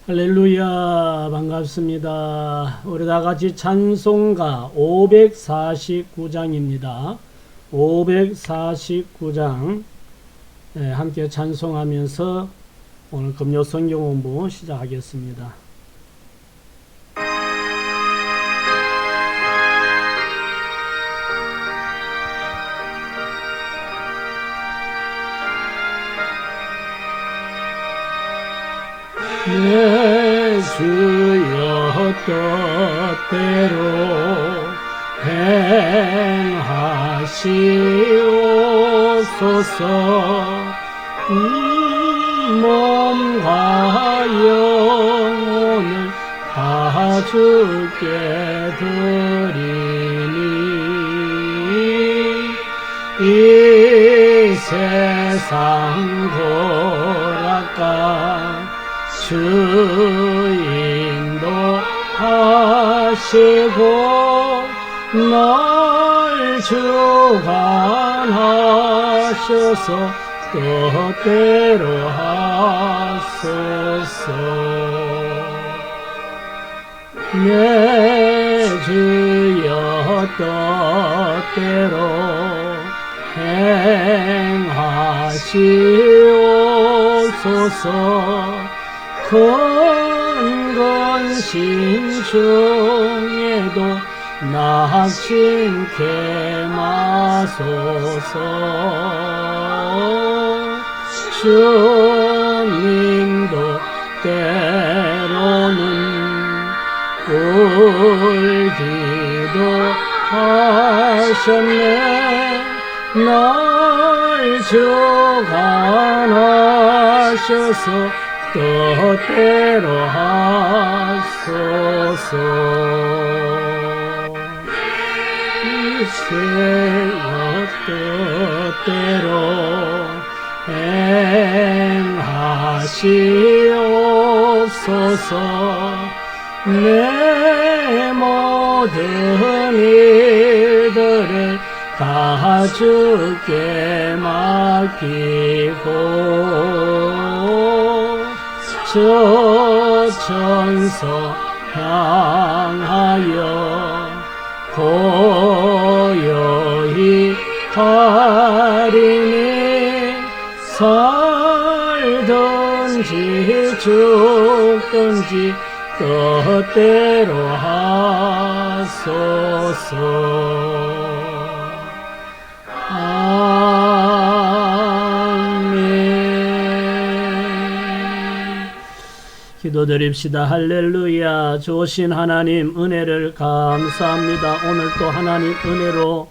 할렐루야, 반갑습니다. 우리 다 같이 찬송가 549장입니다. 549장 함께 찬송하면서 오늘 금요 성경 공부 시작하겠습니다. 내 주여 뜻대로 행하시옵소서. 몸과 영혼을 다 주께 드리니 이 세상 고락과 주 인도하시고 날 주관하셔서 뜻대로 하소서. 내 주여 뜻대로 행하시옵소서. 근근심 중에도 낙심케 마소서. 주님도 때로는 울기도 하셨네. 날 주관하셔서 뜻대로 하소서. 이세여 뜻대로 행하시옵소서. 내 모든 일들을 다 주께 맡기고 저 천서 향하여 고요히 가리니 살든지 죽든지 뜻대로 하소서. 기도드립시다. 할렐루야. 좋으신 하나님 은혜를 감사합니다. 오늘 또 하나님 은혜로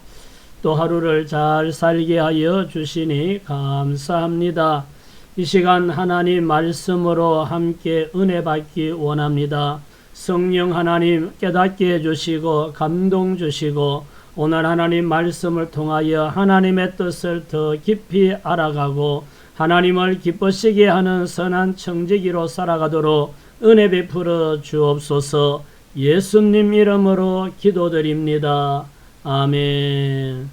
또 하루를 잘 살게 하여 주시니 감사합니다. 이 시간 하나님 말씀으로 함께 은혜 받기 원합니다. 성령 하나님 깨닫게 해주시고 감동 주시고 오늘 하나님 말씀을 통하여 하나님의 뜻을 더 깊이 알아가고 하나님을 기쁘시게 하는 선한 청지기로 살아가도록 은혜 베풀어 주옵소서. 예수님 이름으로 기도드립니다. 아멘.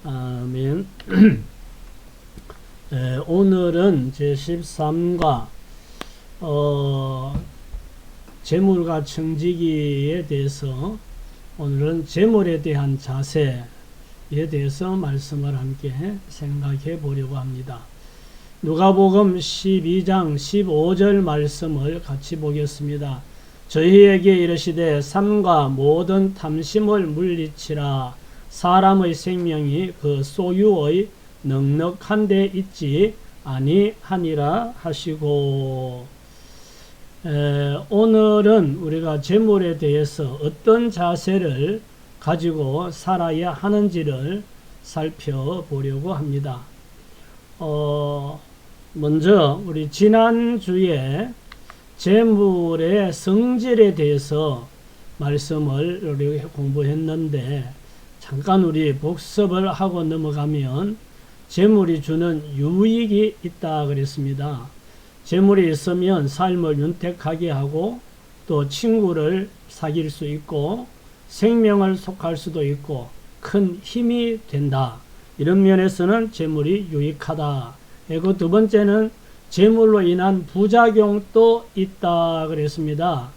아멘. 오늘은 제13과 재물과 청지기에 대해서 오늘은 재물에 대한 자세에 대해서 말씀을 함께 생각해 보려고 합니다. 누가복음 12장 15절 말씀을 같이 보겠습니다. 저희에게 이르시되 삼가 모든 탐심을 물리치라. 사람의 생명이 그 소유의 넉넉한 데 있지 아니하니라 하시고, 오늘은 우리가 재물에 대해서 어떤 자세를 가지고 살아야 하는지를 살펴보려고 합니다. 먼저 우리 지난주에 재물의 성질에 대해서 말씀을 우리 공부했는데 잠깐 우리 복습을 하고 넘어가면 재물이 주는 유익이 있다 그랬습니다. 재물이 있으면 삶을 윤택하게 하고 또 친구를 사귈 수 있고 생명을 속할 수도 있고 큰 힘이 된다. 이런 면에서는 재물이 유익하다. 그리고 두 번째는 재물로 인한 부작용도 있다 그랬습니다.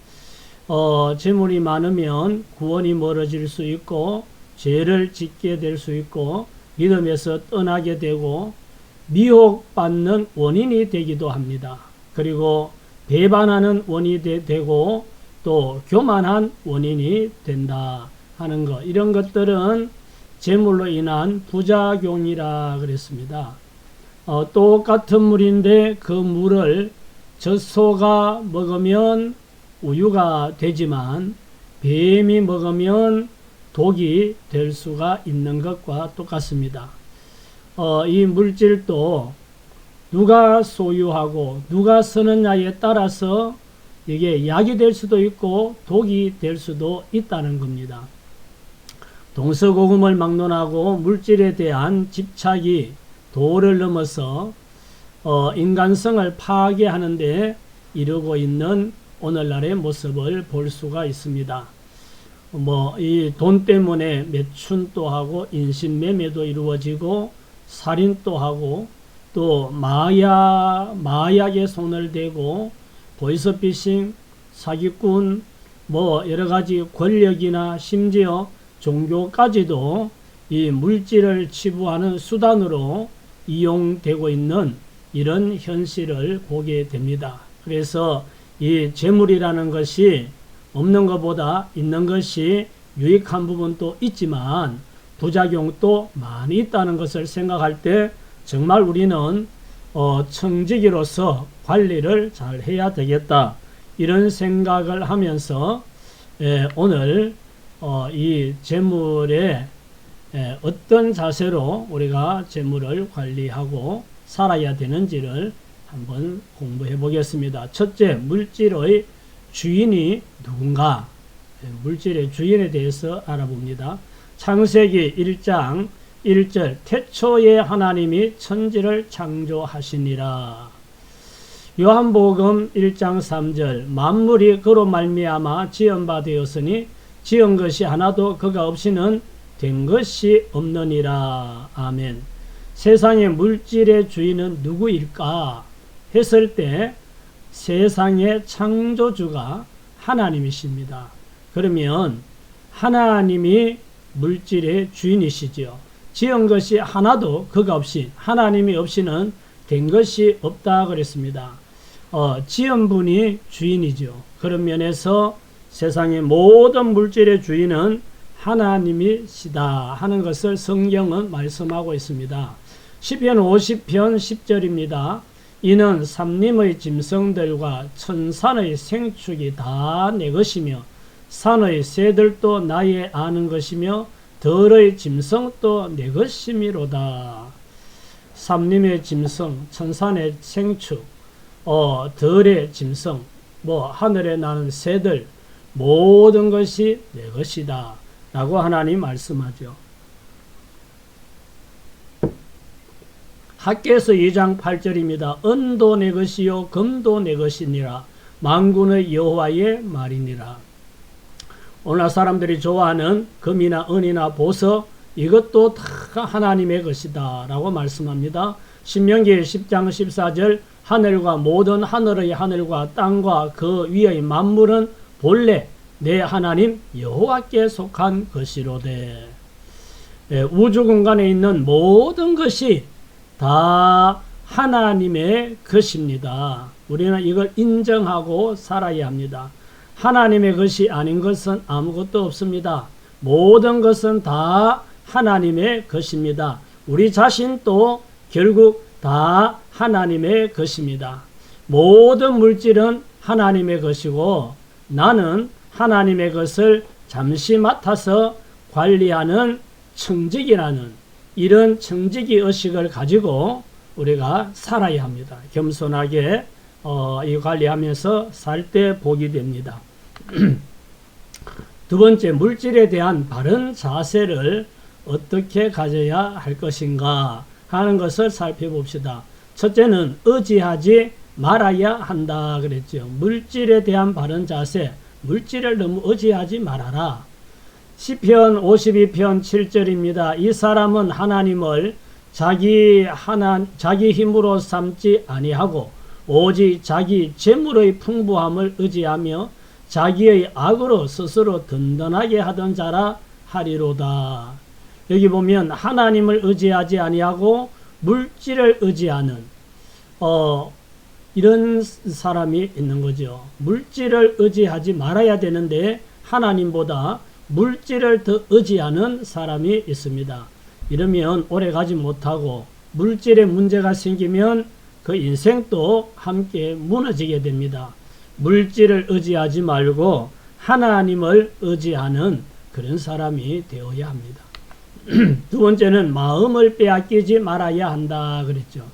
재물이 많으면 구원이 멀어질 수 있고 죄를 짓게 될 수 있고 믿음에서 떠나게 되고 미혹받는 원인이 되기도 합니다. 그리고 배반하는 원인이 되고 또 교만한 원인이 된다 하는 것, 이런 것들은 재물로 인한 부작용이라 그랬습니다. 똑같은 물인데 그 물을 젖소가 먹으면 우유가 되지만 뱀이 먹으면 독이 될 수가 있는 것과 똑같습니다. 이 물질도 누가 소유하고 누가 쓰느냐에 따라서 이게 약이 될 수도 있고 독이 될 수도 있다는 겁니다. 동서고금을 막론하고 물질에 대한 집착이 도를 넘어서 인간성을 파괴하는 데 이르고 있는 오늘날의 모습을 볼 수가 있습니다. 이 돈 때문에 매춘도 하고 인신매매도 이루어지고 살인도 하고 또 마약에 손을 대고 보이스피싱, 사기꾼, 여러가지 권력이나 심지어 종교까지도 이 물질을 치부하는 수단으로 이용되고 있는 이런 현실을 보게 됩니다. 그래서 이 재물이라는 것이 없는 것보다 있는 것이 유익한 부분도 있지만 부작용도 많이 있다는 것을 생각할 때 정말 우리는 청지기로서 관리를 잘 해야 되겠다, 이런 생각을 하면서 오늘 이 재물에 어떤 자세로 우리가 재물을 관리하고 살아야 되는지를 한번 공부해 보겠습니다. 첫째, 물질의 주인이 누군가? 물질의 주인에 대해서 알아봅니다. 창세기 1장 1절, 태초에 하나님이 천지를 창조하시니라. 요한복음 1장 3절, 만물이 그로 말미암아 지은 바 되었으니 지은 것이 하나도 그가 없이는 된 것이 없느니라. 아멘. 세상의 물질의 주인은 누구일까 했을 때 세상의 창조주가 하나님이십니다. 그러면 하나님이 물질의 주인이시죠. 지은 것이 하나도 그가 없이, 하나님이 없이는 된 것이 없다 그랬습니다. 지은 분이 주인이죠. 그런 면에서 세상의 모든 물질의 주인은 하나님이시다 하는 것을 성경은 말씀하고 있습니다. 시편 50편 10절입니다. 이는 삼림의 짐승들과 천산의 생축이 다 내 것이며 산의 새들도 나의 아는 것이며 들의 짐승도 내 것이미로다. 삼림의 짐승, 천산의 생축, 들의 짐승, 하늘에 나는 새들, 모든 것이 내 것이다 라고 하나님 말씀하죠. 학개서 2장 8절입니다. 은도 내 것이요 금도 내 것이니라. 만군의 여호와의 말이니라. 오늘날 사람들이 좋아하는 금이나 은이나 보석, 이것도 다 하나님의 것이다 라고 말씀합니다. 신명기 10장 14절, 하늘과 모든 하늘의 하늘과 땅과 그 위의 만물은 본래 내 하나님 여호와께 속한 것이로되. 우주 공간에 있는 모든 것이 다 하나님의 것입니다. 우리는 이걸 인정하고 살아야 합니다. 하나님의 것이 아닌 것은 아무것도 없습니다. 모든 것은 다 하나님의 것입니다. 우리 자신도 결국 다 하나님의 것입니다. 모든 물질은 하나님의 것이고 나는 하나님의 것을 잠시 맡아서 관리하는 청지기라는 이런 청지기 의식을 가지고 우리가 살아야 합니다. 겸손하게 이 관리하면서 살 때 복이 됩니다. 두 번째, 물질에 대한 바른 자세를 어떻게 가져야 할 것인가 하는 것을 살펴봅시다. 첫째는 의지하지 말아야 한다 그랬죠. 물질에 대한 바른 자세, 물질을 너무 의지하지 말아라. 시편 52편 7절입니다. 이 사람은 하나님을 자기 힘으로 삼지 아니하고 오직 자기 재물의 풍부함을 의지하며 자기의 악으로 스스로 든든하게 하던 자라 하리로다. 여기 보면 하나님을 의지하지 아니하고 물질을 의지하는 이런 사람이 있는 거죠. 물질을 의지하지 말아야 되는데 하나님보다 물질을 더 의지하는 사람이 있습니다. 이러면 오래 가지 못하고 물질에 문제가 생기면 그 인생도 함께 무너지게 됩니다. 물질을 의지하지 말고 하나님을 의지하는 그런 사람이 되어야 합니다. 두 번째는 마음을 빼앗기지 말아야 한다 그랬죠.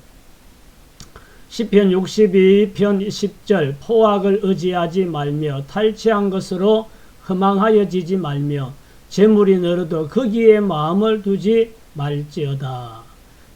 시편 62편 10절 포악을 의지하지 말며 탈취한 것으로 허망하여지지 말며 재물이 늘어도 거기에 마음을 두지 말지어다.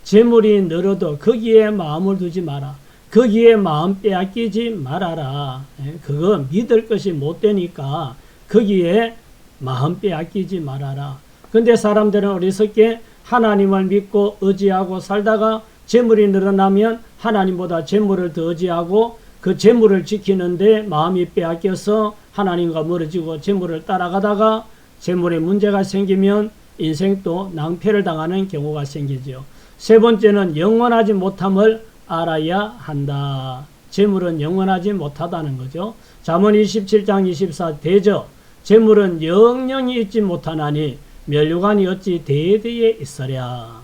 재물이 늘어도 거기에 마음을 두지 마라. 거기에 마음 빼앗기지 말아라. 그거 믿을 것이 못 되니까 거기에 마음 빼앗기지 말아라. 근데 사람들은 어리석게 하나님을 믿고 의지하고 살다가 재물이 늘어나면 하나님보다 재물을 더 의지하고 그 재물을 지키는데 마음이 빼앗겨서 하나님과 멀어지고 재물을 따라가다가 재물에 문제가 생기면 인생도 낭패를 당하는 경우가 생기죠. 세 번째는 영원하지 못함을 알아야 한다. 재물은 영원하지 못하다는 거죠. 잠언 27장 24 대저 재물은 영영이 있지 못하나니 멸류관이 어찌 대대에 있으랴.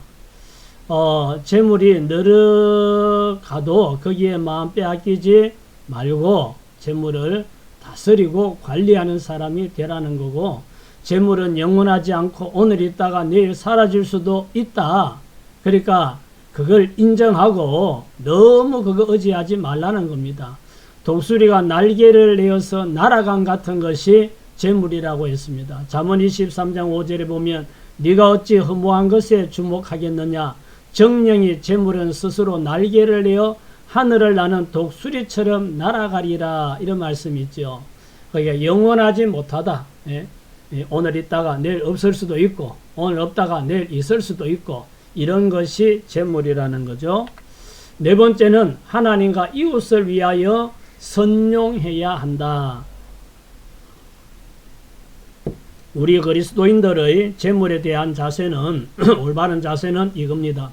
재물이 늘어가도 거기에 마음 빼앗기지 말고 재물을 다스리고 관리하는 사람이 되라는 거고, 재물은 영원하지 않고 오늘 있다가 내일 사라질 수도 있다. 그러니까 그걸 인정하고 너무 그거 의지하지 말라는 겁니다. 독수리가 날개를 내어서 날아간 같은 것이 재물이라고 했습니다. 잠언 23장 5절에 보면 네가 어찌 허무한 것에 주목하겠느냐. 정령이 재물은 스스로 날개를 내어 하늘을 나는 독수리처럼 날아가리라. 이런 말씀이 있죠. 그러니까 영원하지 못하다. 오늘 있다가 내일 없을 수도 있고 오늘 없다가 내일 있을 수도 있고 이런 것이 재물이라는 거죠. 네 번째는 하나님과 이웃을 위하여 선용해야 한다. 우리 그리스도인들의 재물에 대한 자세는 올바른 자세는 이겁니다.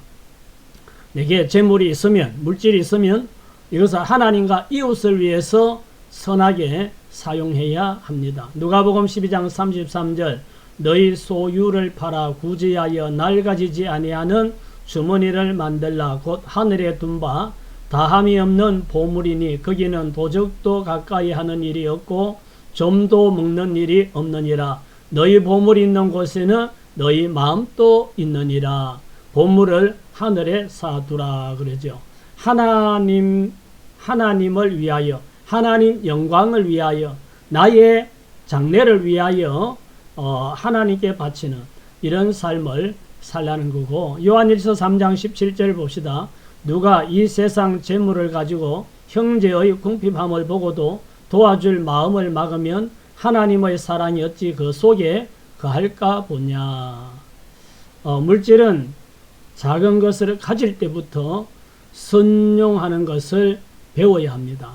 내게 재물이 있으면 물질이 있으면 이것을 하나님과 이웃을 위해서 선하게 사용해야 합니다. 누가복음 12장 33절 너희 소유를 팔아 구제하여 낡아지지 아니하는 주머니를 만들라. 곧 하늘에 둔 바 다함이 없는 보물이니 거기는 도적도 가까이 하는 일이 없고 좀도 먹는 일이 없느니라. 너희 보물이 있는 곳에는 너희 마음도 있느니라. 보물을 하늘에 쌓아두라 그러죠. 하나님을 위하여, 하나님 영광을 위하여, 나의 장래를 위하여 하나님께 바치는 이런 삶을 살라는 거고, 요한일서 3장 17절 봅시다. 누가 이 세상 재물을 가지고 형제의 궁핍함을 보고도 도와줄 마음을 막으면 하나님의 사랑이 어찌 그 속에 거할까 보냐. 물질은 작은 것을 가질 때부터 선용하는 것을 배워야 합니다.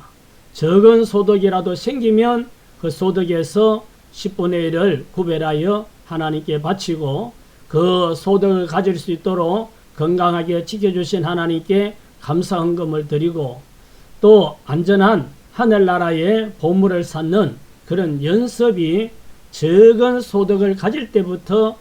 적은 소득이라도 생기면 그 소득에서 10분의 1을 구별하여 하나님께 바치고 그 소득을 가질 수 있도록 건강하게 지켜주신 하나님께 감사 헌금을 드리고 또 안전한 하늘나라의 보물을 쌓는 그런 연습이 적은 소득을 가질 때부터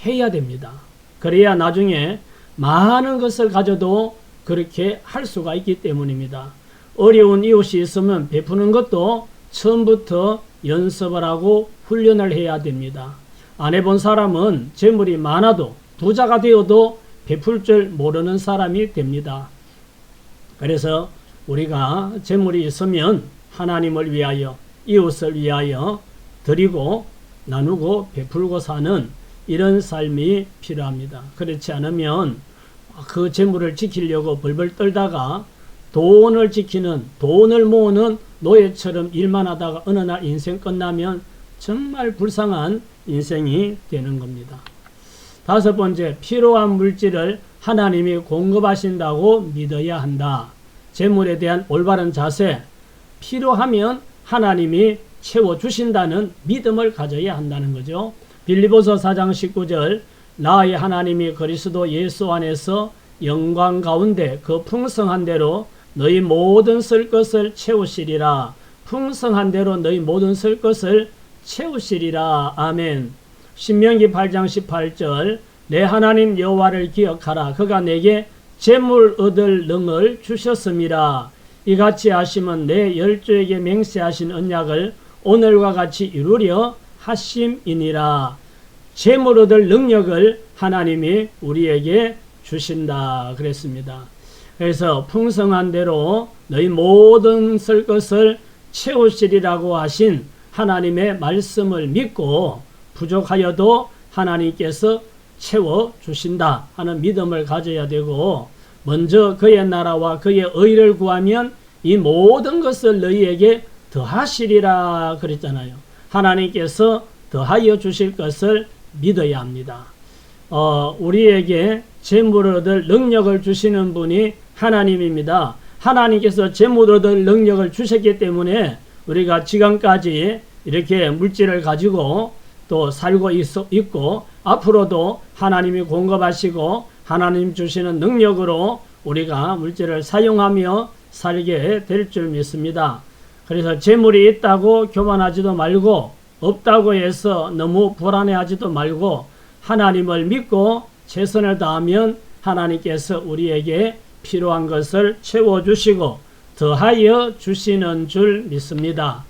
해야 됩니다. 그래야 나중에 많은 것을 가져도 그렇게 할 수가 있기 때문입니다. 어려운 이웃이 있으면 베푸는 것도 처음부터 연습을 하고 훈련을 해야 됩니다. 안 해본 사람은 재물이 많아도 부자가 되어도 베풀 줄 모르는 사람이 됩니다. 그래서 우리가 재물이 있으면 하나님을 위하여 이웃을 위하여 드리고 나누고 베풀고 사는 이런 삶이 필요합니다. 그렇지 않으면 그 재물을 지키려고 벌벌 떨다가 돈을 지키는, 돈을 모으는 노예처럼 일만 하다가 어느 날 인생 끝나면 정말 불쌍한 인생이 되는 겁니다. 다섯 번째, 필요한 물질을 하나님이 공급하신다고 믿어야 한다. 재물에 대한 올바른 자세, 필요하면 하나님이 채워주신다는 믿음을 가져야 한다는 거죠. 빌립보서 4장 19절 나의 하나님이 그리스도 예수 안에서 영광 가운데 그 풍성한 대로 너희 모든 쓸 것을 채우시리라. 풍성한 대로 너희 모든 쓸 것을 채우시리라. 아멘. 신명기 8장 18절 내 하나님 여호와를 기억하라. 그가 내게 재물 얻을 능을 주셨음이라. 이같이 하심은 내 열조에게 맹세하신 언약을 오늘과 같이 이루려 하심이니라. 재물 얻을 능력을 하나님이 우리에게 주신다 그랬습니다. 그래서 풍성한 대로 너희 모든 쓸 것을 채우시리라고 하신 하나님의 말씀을 믿고 부족하여도 하나님께서 채워주신다 하는 믿음을 가져야 되고, 먼저 그의 나라와 그의 의를 구하면 이 모든 것을 너희에게 더하시리라 그랬잖아요. 하나님께서 더하여 주실 것을 믿어야 합니다. 우리에게 재물을 얻을 능력을 주시는 분이 하나님입니다. 하나님께서 재물을 얻을 능력을 주셨기 때문에 우리가 지금까지 이렇게 물질을 가지고 또 살고 있고, 앞으로도 하나님이 공급하시고 하나님 주시는 능력으로 우리가 물질을 사용하며 살게 될 줄 믿습니다. 그래서 재물이 있다고 교만하지도 말고, 없다고 해서 너무 불안해하지도 말고, 하나님을 믿고 최선을 다하면 하나님께서 우리에게 필요한 것을 채워주시고 더하여 주시는 줄 믿습니다.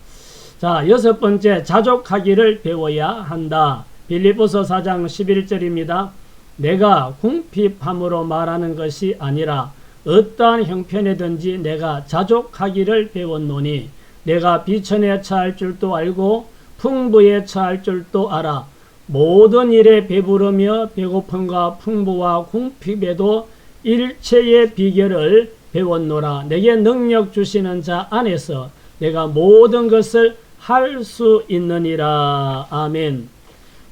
자, 6번째, 자족하기를 배워야 한다. 빌립보서 4장 11절입니다. 내가 궁핍함으로 말하는 것이 아니라 어떠한 형편에든지 내가 자족하기를 배웠노니 내가 비천에 처할 줄도 알고 풍부에 처할 줄도 알아. 모든 일에 배부르며 배고픔과 풍부와 궁핍에도 일체의 비결을 배웠노라. 내게 능력 주시는 자 안에서 내가 모든 것을 할 수 있느니라. 아멘.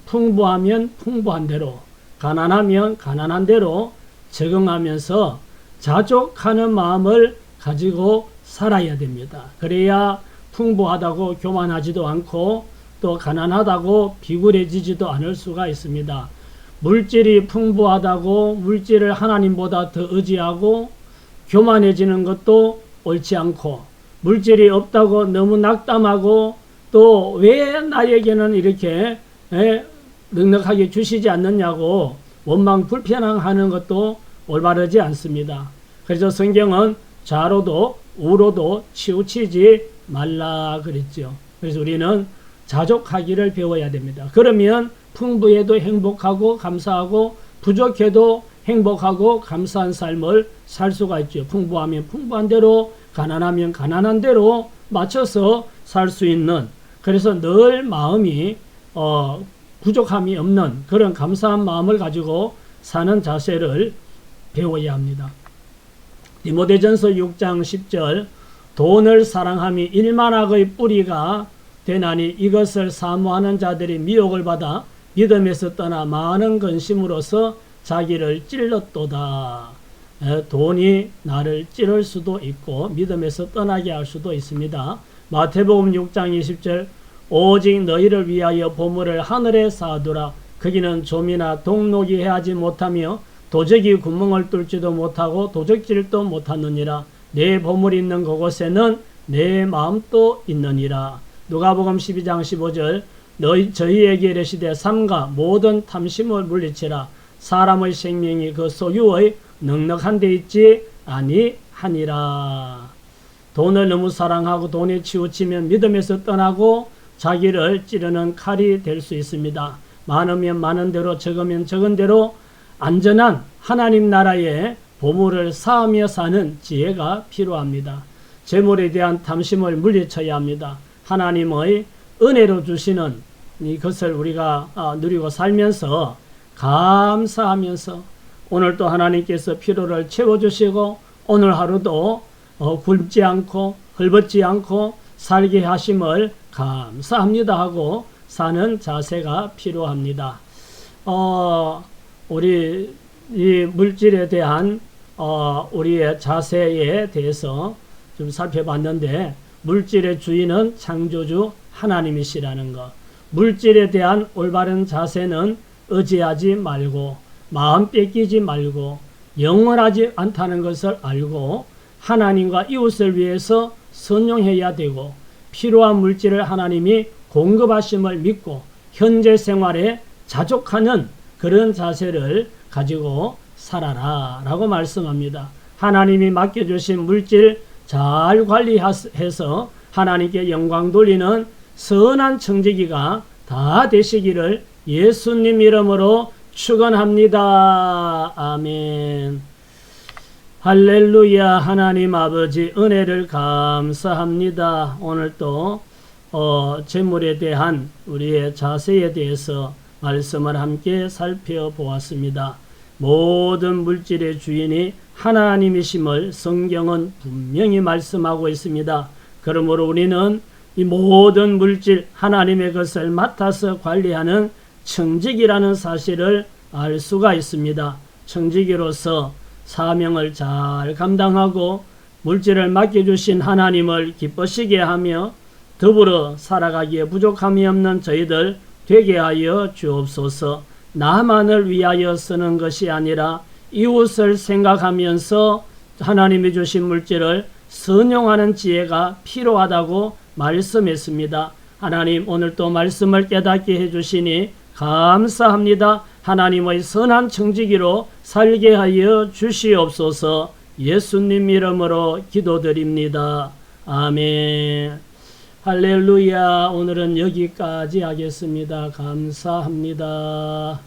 풍부하면 풍부한 대로, 가난하면 가난한 대로 적응하면서 자족하는 마음을 가지고 살아야 됩니다. 그래야 풍부하다고 교만하지도 않고 또 가난하다고 비굴해지지도 않을 수가 있습니다. 물질이 풍부하다고 물질을 하나님보다 더 의지하고 교만해지는 것도 옳지 않고, 물질이 없다고 너무 낙담하고 또 왜 나에게는 이렇게 넉넉하게 주시지 않느냐고 원망 불평하는 것도 올바르지 않습니다. 그래서 성경은 좌로도 우로도 치우치지 말라 그랬죠. 그래서 우리는 자족하기를 배워야 됩니다. 그러면 풍부해도 행복하고 감사하고 부족해도 행복하고 감사한 삶을 살 수가 있죠. 풍부하면 풍부한 대로, 가난하면 가난한 대로 맞춰서 살 수 있는, 그래서 늘 마음이 부족함이 없는 그런 감사한 마음을 가지고 사는 자세를 배워야 합니다. 디모데전서 6장 10절 돈을 사랑함이 일만악의 뿌리가 되나니 이것을 사모하는 자들이 미혹을 받아 믿음에서 떠나 많은 근심으로서 자기를 찔렀도다. 돈이 나를 찌를 수도 있고 믿음에서 떠나게 할 수도 있습니다. 마태복음 6장 20절 오직 너희를 위하여 보물을 하늘에 쌓아두라. 거기는 좀이나 동록이 해하지 못하며 도적이 구멍을 뚫지도 못하고 도적질도 못하느니라. 내 보물이 있는 그곳에는 내 마음도 있느니라. 누가복음 12장 15절 저희에게 이르시되 삼가 모든 탐심을 물리치라. 사람의 생명이 그 소유의 넉넉한 데 있지 아니하니라. 돈을 너무 사랑하고 돈에 치우치면 믿음에서 떠나고 자기를 찌르는 칼이 될 수 있습니다. 많으면 많은 대로, 적으면 적은 대로 안전한 하나님 나라에 보물을 쌓으며 사는 지혜가 필요합니다. 재물에 대한 탐심을 물리쳐야 합니다. 하나님의 은혜로 주시는 이것을 우리가 누리고 살면서 감사하면서 오늘도 하나님께서 필요를 채워주시고 오늘 하루도 굶지 않고 헐벗지 않고 살게 하심을 감사합니다 하고 사는 자세가 필요합니다. 우리 이 물질에 대한 우리의 자세에 대해서 좀 살펴봤는데, 물질의 주인은 창조주 하나님이시라는 것. 물질에 대한 올바른 자세는 의지하지 말고 마음 뺏기지 말고 영원하지 않다는 것을 알고 하나님과 이웃을 위해서 선용해야 되고, 필요한 물질을 하나님이 공급하심을 믿고 현재 생활에 자족하는 그런 자세를 가지고 살아라 라고 말씀합니다. 하나님이 맡겨주신 물질 잘 관리해서 하나님께 영광 돌리는 선한 청지기가 다 되시기를 예수님 이름으로 축원합니다. 아멘. 할렐루야. 하나님 아버지 은혜를 감사합니다. 오늘 또 재물에 대한 우리의 자세에 대해서 말씀을 함께 살펴보았습니다. 모든 물질의 주인이 하나님이심을 성경은 분명히 말씀하고 있습니다. 그러므로 우리는 이 모든 물질 하나님의 것을 맡아서 관리하는 청지기라는 사실을 알 수가 있습니다. 청지기로서 사명을 잘 감당하고 물질을 맡겨주신 하나님을 기쁘시게 하며 더불어 살아가기에 부족함이 없는 저희들 되게 하여 주옵소서. 나만을 위하여 쓰는 것이 아니라 이웃을 생각하면서 하나님이 주신 물질을 선용하는 지혜가 필요하다고 말씀했습니다. 하나님, 오늘 또 말씀을 깨닫게 해주시니 감사합니다. 하나님의 선한 청지기로 살게 하여 주시옵소서. 예수님 이름으로 기도드립니다. 아멘. 할렐루야. 오늘은 여기까지 하겠습니다. 감사합니다.